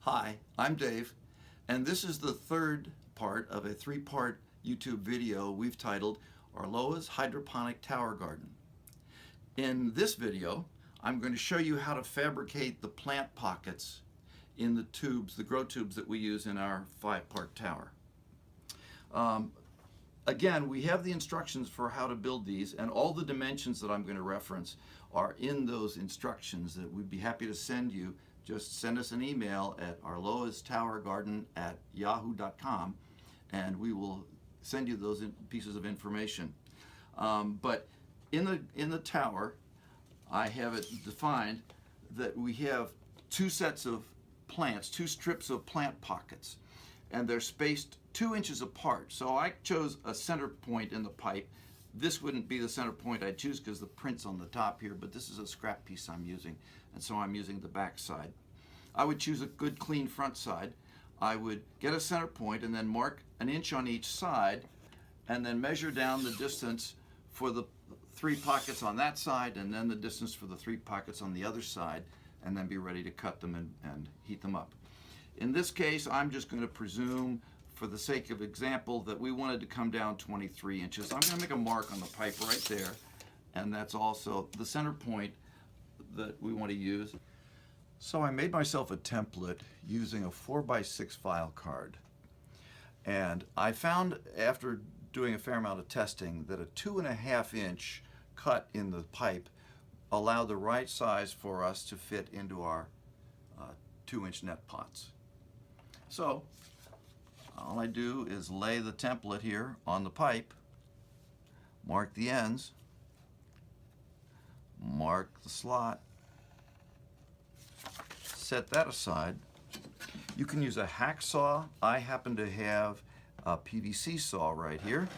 Hi, I'm Dave, and this is the third part of a three-part YouTube video we've titled Arloa's Hydroponic Tower Garden. In this video, I'm going to show you how to fabricate the plant pockets in the tubes, the grow tubes that we use in our 5-part tower. Again, we have the instructions for how to build these, and all the dimensions that I'm going to reference are in those instructions that we'd be happy to send you. Just send us an email at arloastowergarden@yahoo.com and we will send you those pieces of information. But in the tower, I have it defined that we have two sets of plants, two strips of plant pockets, and they're spaced 2 inches apart. So I chose a center point in the pipe. This wouldn't be the center point I'd choose because the print's on the top here, but this is a scrap piece I'm using, and so I'm using the back side. I would choose a good clean front side. I would get a center point and then mark 1 inch on each side and then measure down the distance for the 3 pockets on that side and then the distance for the 3 pockets on the other side, and then be ready to cut them and heat them up. In this case, I'm just going to presume, for the sake of example, that we wanted to come down 23 inches. I'm going to make a mark on the pipe right there, and that's also the center point that we want to use. So I made myself a template using a 4x6 file card, and I found, after doing a fair amount of testing, that a 2.5 inch cut in the pipe allowed the right size for us to fit into our 2-inch net pots. So all I do is lay the template here on the pipe, mark the ends, mark the slot, set that aside. You can use a hacksaw. I happen to have a PVC saw right here,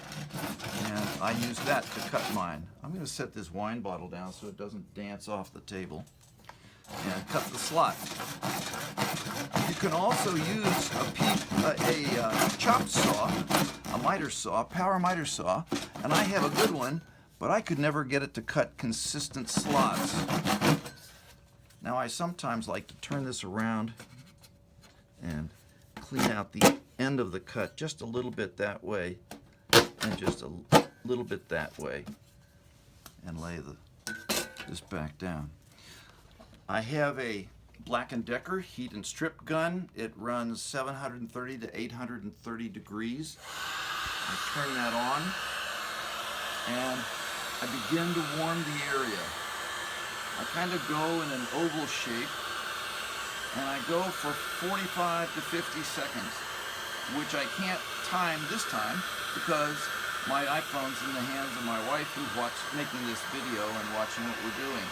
and I use that to cut mine. I'm going to set this wine bottle down so it doesn't dance off the table, and cut the slot. You can also use a chop saw, a miter saw, power miter saw, and I have a good one, but I could never get it to cut consistent slots. Now I sometimes like to turn this around and clean out the end of the cut just a little bit that way and just a little bit that way, and lay this back down. I have a Black & Decker heat and strip gun. It runs 730 to 830 degrees. I turn that on and I begin to warm the area. I kind of go in an oval shape, and I go for 45 to 50 seconds, which I can't time this time because my iPhone's in the hands of my wife, who's making this video and watching what we're doing.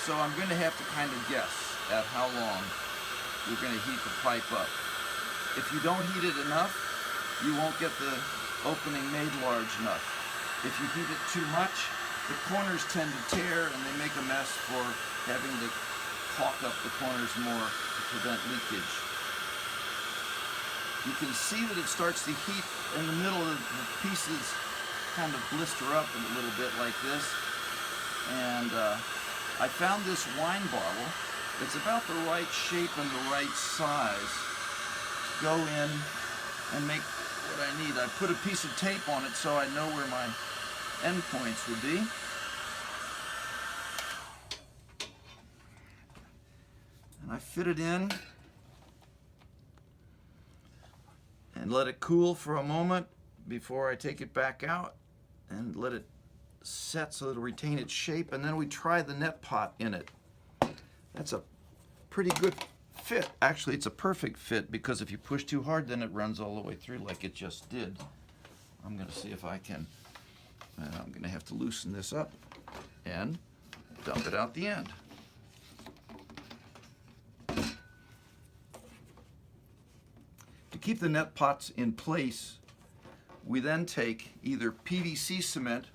So I'm going to have to kind of guess at how long we're going to heat the pipe up. If you don't heat it enough, you won't get the opening made large enough. If you heat it too much, the corners tend to tear and they make a mess for having to caulk up the corners more to prevent leakage. You can see that it starts to heat in the middle of the pieces, kind of blister up a little bit like this. And I found this wine bottle. It's about the right shape and the right size to go in and make what I need. I put a piece of tape on it so I know where my end points would be. And I fit it in and let it cool for a moment before I take it back out and let it set so it'll retain its shape, and then we try the net pot in it. That's a pretty good fit. Actually, it's a perfect fit, because if you push too hard, then it runs all the way through like it just did. I'm going to see if I can. I'm going to have to loosen this up and dump it out the end. To keep the net pots in place, we then take either PVC cement,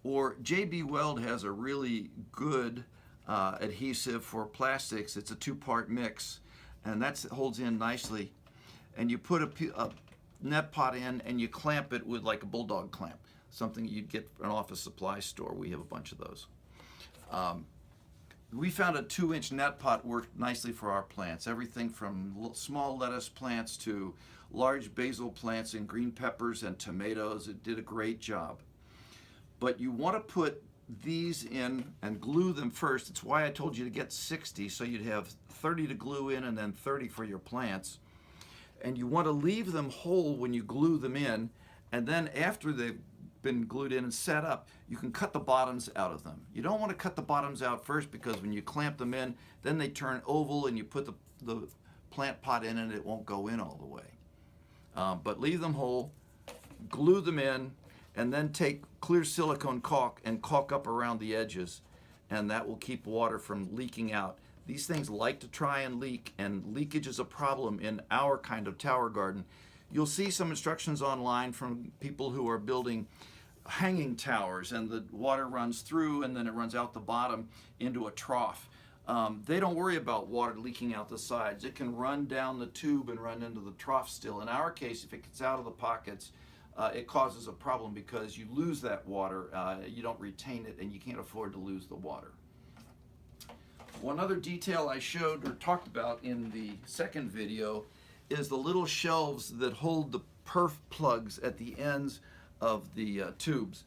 or JB Weld has a really good adhesive for plastics. It's a 2-part mix, and that holds in nicely. And you put a net pot in and you clamp it with like a bulldog clamp, something you'd get from an office supply store. We have a bunch of those. We found a 2-inch net pot worked nicely for our plants. Everything from small lettuce plants to large basil plants and green peppers and tomatoes. It did a great job. But you want to put these in and glue them first. It's why I told you to get 60, so you'd have 30 to glue in and then 30 for your plants. And you want to leave them whole when you glue them in, and then after they've been glued in and set up, you can cut the bottoms out of them. You don't want to cut the bottoms out first, because when you clamp them in, then they turn oval and you put the plant pot in and it won't go in all the way. But leave them whole, glue them in, and then take clear silicone caulk and caulk up around the edges, and that will keep water from leaking out. These things like to try and leak, and leakage is a problem in our kind of tower garden. You'll see some instructions online from people who are building hanging towers, and the water runs through and then it runs out the bottom into a trough. They don't worry about water leaking out the sides. It can run down the tube and run into the trough still. In our case, if it gets out of the pockets, it causes a problem because you lose that water. You don't retain it, and you can't afford to lose the water. One other detail I showed or talked about in the second video is the little shelves that hold the perf plugs at the ends of the tubes.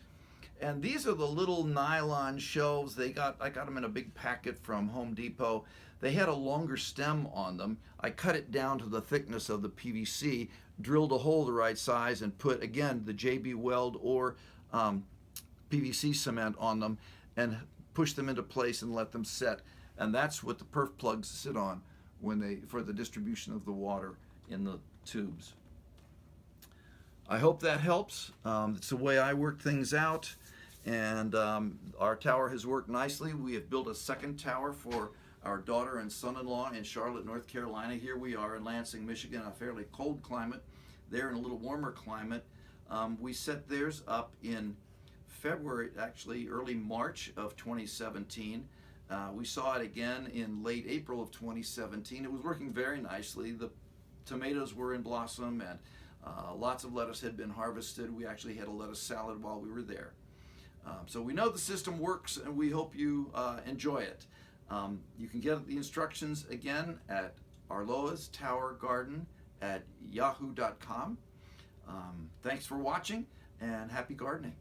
And these are the little nylon shelves. I got them in a big packet from Home Depot. They had a longer stem on them. I cut it down to the thickness of the PVC, drilled a hole the right size, and put, again, the JB Weld or PVC cement on them, and push them into place and let them set. And that's what the perf plugs sit on for the distribution of the water in the tubes. I hope that helps. It's the way I work things out, and our tower has worked nicely. We have built a second tower for our daughter and son-in-law in Charlotte, North Carolina. Here we are in Lansing, Michigan, a fairly cold climate. They're in a little warmer climate. We set theirs up in February, actually early March of 2017. We saw it again in late April of 2017. It was working very nicely. The tomatoes were in blossom, and lots of lettuce had been harvested. We actually had a lettuce salad while we were there. So we know the system works, and we hope you enjoy it. You can get the instructions again at Arloa's Tower Garden at yahoo.com. Thanks for watching, and happy gardening.